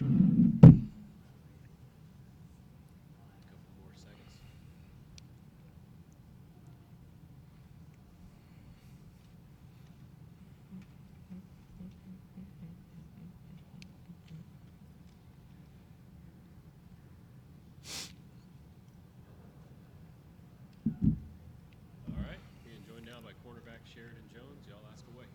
Couple more seconds. All right, being joined now by cornerback Sheridan Jones. Y'all ask away.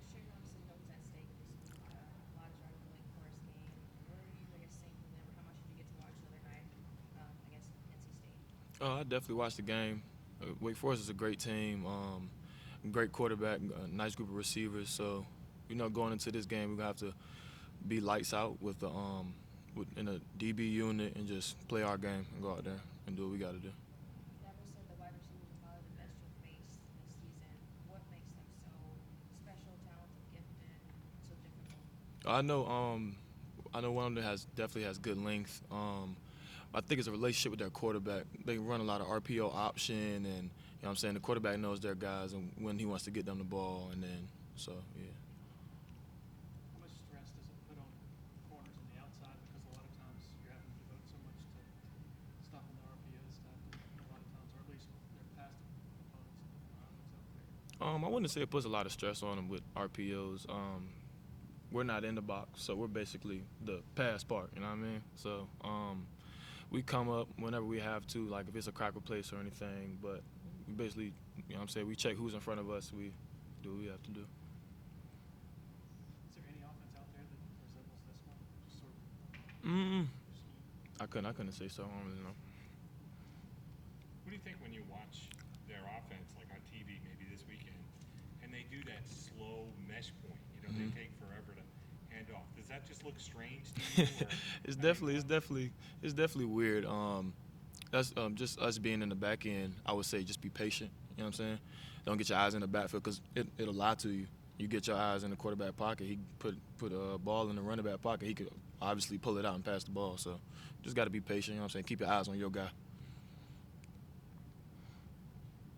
Sheridan, obviously, you know what's at stake this week. A lot is riding on the Wake Forest game. What are you, I guess, seeing from them, or how much did you get to watch the other night against NC State? I definitely watched the game. Wake Forest is a great team, great quarterback, nice group of receivers. So, going into this game, we're gonna have to be lights out in a DB unit and just play our game and go out there and do what we got to do. Dabo said the wide receivers are probably the best you'll face this season. What makes them so special, talented, gifted, and so difficult? I know, I know one of them definitely has good length. I think it's a relationship with their quarterback. They run a lot of RPO option, and what I'm saying, the quarterback knows their guys and when he wants to get them the ball, and then yeah. How much stress does it put on corners on the outside? Because a lot of times you're having to devote so much to stopping the RPO stuff, and a lot of times, or at least their past opponents out there. I wouldn't say it puts a lot of stress on them with RPOs. We're not in the box, so we're basically the pass part. You know what I mean? So we come up whenever we have to, like if it's a cracker place or anything. But we basically, what I'm saying, we check who's in front of us. We do what we have to do. Is there any offense out there that resembles this one? Just sort of Mm, scheme? I couldn't say so. I don't really know. What do you think when you watch their offense, like on TV, maybe this weekend, and they do that slow mesh point? They take forever to hand off. Does that just look strange to you? Or, It's definitely weird. That's just us being in the back end. I would say just be patient. You know what I'm saying? Don't get your eyes in the backfield because it'll lie to you. You get your eyes in the quarterback pocket. He put a ball in the running back pocket. He could obviously pull it out and pass the ball. So just got to be patient. You know what I'm saying? Keep your eyes on your guy.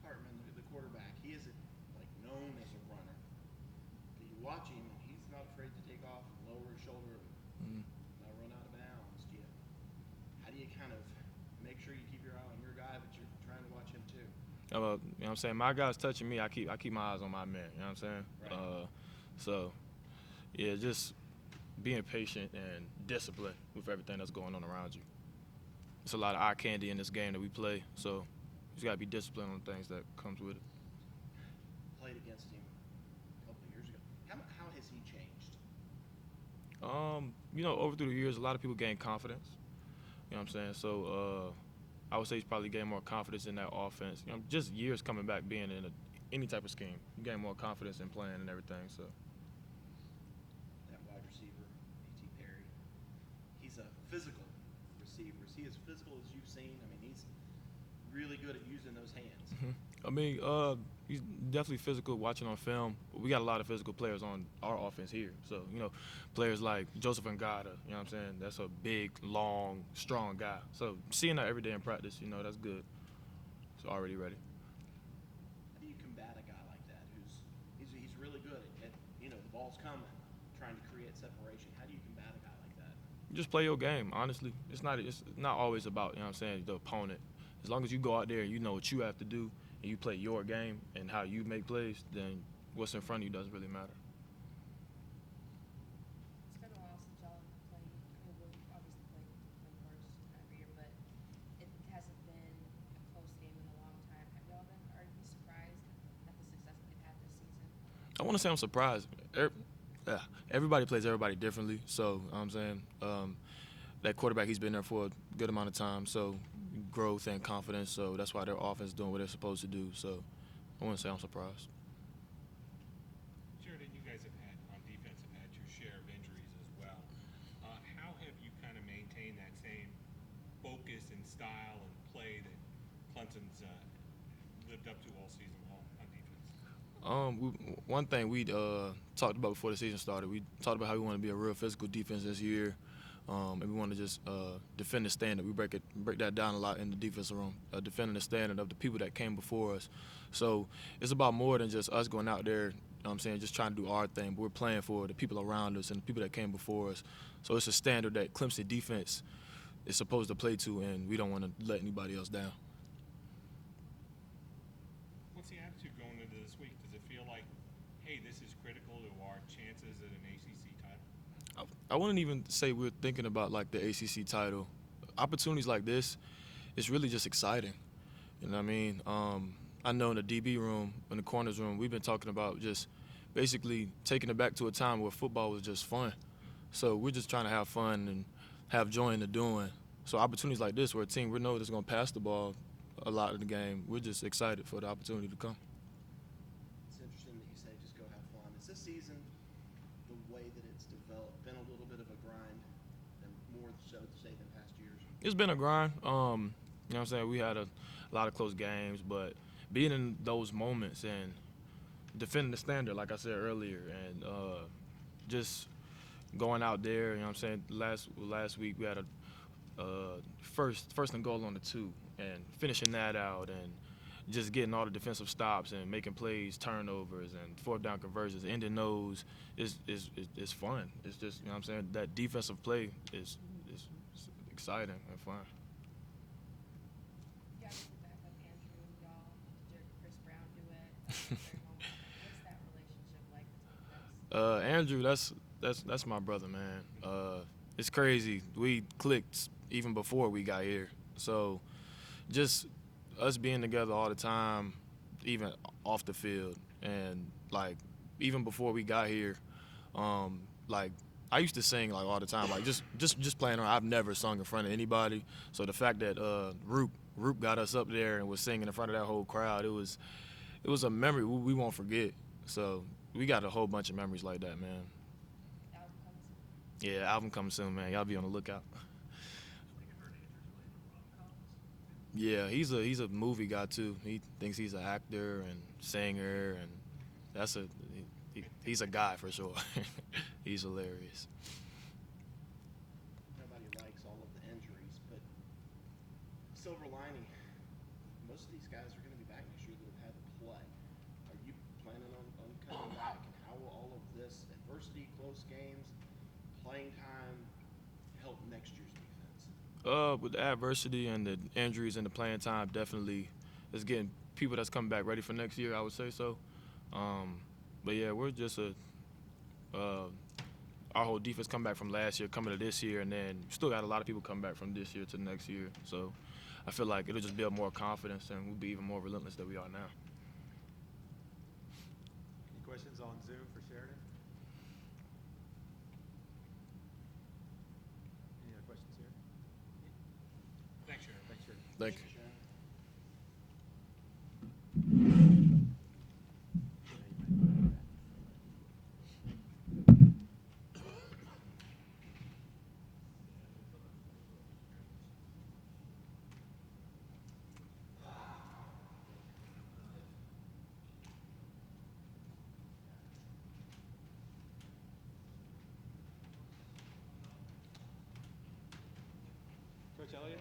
Hartman, the quarterback, he isn't like known as a runner. But you watch him, and he's not afraid to take off and lower his shoulder and Mm. not run out of bounds. How do you kind of make sure you keep your eye on your guy, but you're trying to watch him too? You know what I'm saying? My guy's touching me. I keep my eyes on my man. You know what I'm saying? Right. So yeah, just being patient and disciplined with everything that's going on around you. It's a lot of eye candy in this game that we play. So you just gotta be disciplined on things that comes with it. Played against him a couple of years ago. How has he changed? Over through the years, a lot of people gain confidence. You know what I'm saying? So I would say he's probably gained more confidence in that offense. Just years coming back, being in any type of scheme, you gain more confidence in playing and everything. So That wide receiver, A.T. Perry, he's a physical receiver. Is he as physical as you've seen? I mean, he's really good at using those hands. I mean, he's definitely physical. Watching on film, we got a lot of physical players on our offense here. So players like Joseph Ngata. You know what I'm saying? That's a big, long, strong guy. So seeing that every day in practice, that's good. It's already ready. How do you combat a guy like that he's really good at the ball's coming, trying to create separation? How do you combat a guy like that? You just play your game. Honestly, it's not always about the opponent. As long as you go out there and you know what you have to do and you play your game and how you make plays, then what's in front of you doesn't really matter. It's been a while since y'all have played. We've obviously played Wake Forest every year, but it hasn't been a close game in a long time. Are you surprised at the success that they've had this season? I want to say I'm surprised. Yeah, everybody plays everybody differently. So I'm saying that quarterback, he's been there for a good amount of time. So growth and confidence. So that's why their offense is doing what they're supposed to do. So I want to say I'm surprised. Sheridan, you guys on defense have had your share of injuries as well. How have you kind of maintained that same focus and style and play that Clemson's lived up to all season long on defense? One thing we talked about before the season started, we talked about how we want to be a real physical defense this year, and we want to just defend the standard. We break that down a lot in the defensive room, defending the standard of the people that came before us. So it's about more than just us going out there know what I'm saying, just trying to do our thing, but we're playing for the people around us and the people that came before us. So it's a standard that Clemson defense is supposed to play to, and we don't want to let anybody else down. What's the attitude going into this week? Does it feel like, hey, this is critical to our chances at an ACC title? I wouldn't even say we're thinking about like the ACC title. Opportunities like this, it's really just exciting. You know what I mean? I know in the DB room, in the corners room, we've been talking about just basically taking it back to a time where football was just fun. So we're just trying to have fun and have joy in the doing. So opportunities like this, where a team we know that's going to pass the ball a lot of the game, we're just excited for the opportunity to come. It's interesting that you say just go have fun. Is this season, the way that it's developed, been a little bit of a grind, and more so to say than past years? It's been a grind. You know what I'm saying? We had a lot of close games, but being in those moments and defending the standard, like I said earlier, and just going out there, you know what I'm saying? Last week we had a first and goal on the 2, and finishing that out, and just getting all the defensive stops and making plays, turnovers, and 4th down conversions, ending those is fun. It's just, you know what I'm saying? That defensive play is exciting and fun. You obviously back up Andrew, y'all, did Chris Brown do it? What's that relationship like between you guys? Andrew, that's my brother, man. It's crazy. We clicked even before we got here. So just us being together all the time, even off the field, and like even before we got here, like I used to sing like all the time, like just playing around. I've never sung in front of anybody. So the fact that Roop got us up there and was singing in front of that whole crowd, it was a memory we won't forget. So we got a whole bunch of memories like that, man. Album coming soon? Yeah, album coming soon, man. Y'all be on the lookout. Yeah, he's a movie guy too. He thinks he's an actor and singer, and he's a guy for sure. He's hilarious. Nobody likes all of the injuries, but silver lining, most of these guys are going to be back next year that have had to play. Are you planning on coming back, and how will all of this adversity, close games, playing time help next year's defense? With the adversity and the injuries and the playing time, definitely is getting people that's coming back ready for next year, I would say so. But yeah, we're just our whole defense come back from last year, coming to this year, and then still got a lot of people come back from this year to next year. So I feel like it'll just build more confidence, and we'll be even more relentless than we are now. Any questions on Zoom for Sheridan? Any other questions here? Thanks, Sheriff. Thanks, Sheridan. Thank you. Coach Elliott?